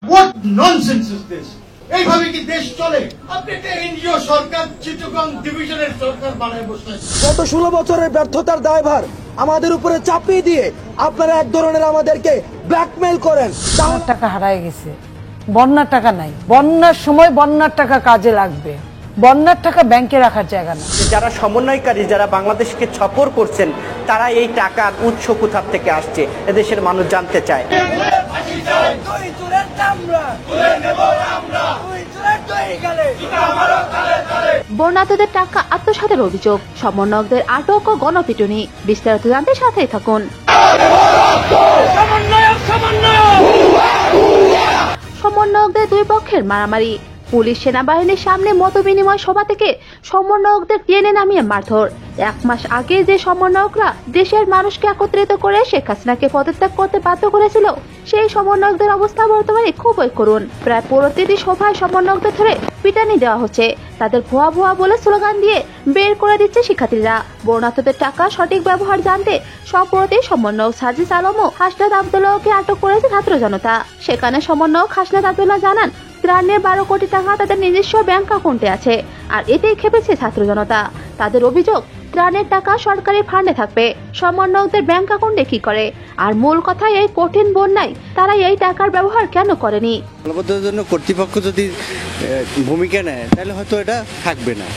What nonsense is this? এইভাবে কি দেশ চলে? আপনি একটা এনজিও সরকার চিটগাং ডিভিশনের সরকার বানায় বসলেন। গত 16 বছরের ব্যর্থতার দায়ভার আমাদের উপরে চাপিয়ে দিয়ে আপনারা এক ধরনের আমাদেরকে ব্ল্যাকমেইল করেন। টাকা হারায় গেছে, বন্যার টাকা নাই, বন্যার সময় বন্যার টাকা কাজে লাগবে, বন্যার টাকা ব্যাংকে রাখার জায়গা না। যারা সমন্বয়কারী, যারা বাংলাদেশকে ছপর করছেন, তারা এই টাকার উৎস কোথা থেকে আসছে এদেশের মানুষ জানতে চায়। বন্যার্থদের টাকা আত্মসাতের অভিযোগ, সমন্বয়কদের আটক ও গণপিটুনি। বিস্তারিত জানতে সাথেই থাকুন। সমন্বয়কদের দুই পক্ষের মারামারি, পুলিশ সেনাবাহিনীর সামনে মত বিনিময় সভা থেকে সমন্বয়কদের টেনে নামিয়ে মারধর। 1 মাস আগে যে সমন্বয়করা দেশের মানুষকে একত্রিত করে শেখ হাসিনাকে পদত্যাগ করতে বাধ্য করেছিল, সেই সমন্বয়কদের অবস্থা বর্তমানে খুবই করুণ। প্রায় প্রতিটি সভায় সমন্বয়কদের ধরে পিটানি দেওয়া হচ্ছে, তাদের ভুয়া ভুয়া বলে স্লোগান দিয়ে বের করে দিচ্ছে শিক্ষার্থীরা। বন্যার্থদের টাকা সঠিক ব্যবহার জানতে সম্প্রতি সমন্বয়ক সাজিদ আলম ও হাসনাত আব্দুল্লাহকে আটক করেছে ছাত্র জনতা। সেখানে সমন্বয়ক হাসনাত আব্দুল্লাহ জানান, ত্রাণের 12 কোটি টাকা তাদের নিজস্ব ব্যাংক অ্যাকাউন্টে আছে, আর এতেই খেপেছে ছাত্র জনতা। তাদের অভিযোগ, ত্রাণের টাকা সরকারি ফান্ডে থাকবে, সমন্বয়কদের ব্যাংক অ্যাকাউন্টে কি করে? আর মূল কথা, এই কঠিন বন্যায় তারা এই টাকার ব্যবহার কেন করেনি? মানবতার জন্য কর্তৃপক্ষ যদি ভূমিকা নেয় তাহলে হয়তো এটা থাকবে না,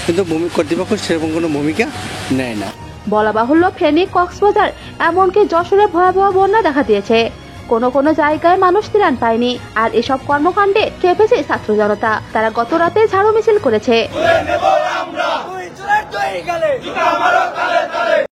কিন্তু কর্তৃপক্ষ সেরকম কোনো ভূমিকা নেয় না। বলা বাহুল্য, ফেনী, কক্সবাজার এমনকি যশোরে ভয়াবহ বন্যা দেখা দিয়েছে। কোনো জায়গায় মানুষ ত্রাণ পায়নি। আর এসব কর্মকাণ্ডে খেপেছে ছাত্র জনতা। তারা গত রাতে ঝাড়ু মিছিল করেছে।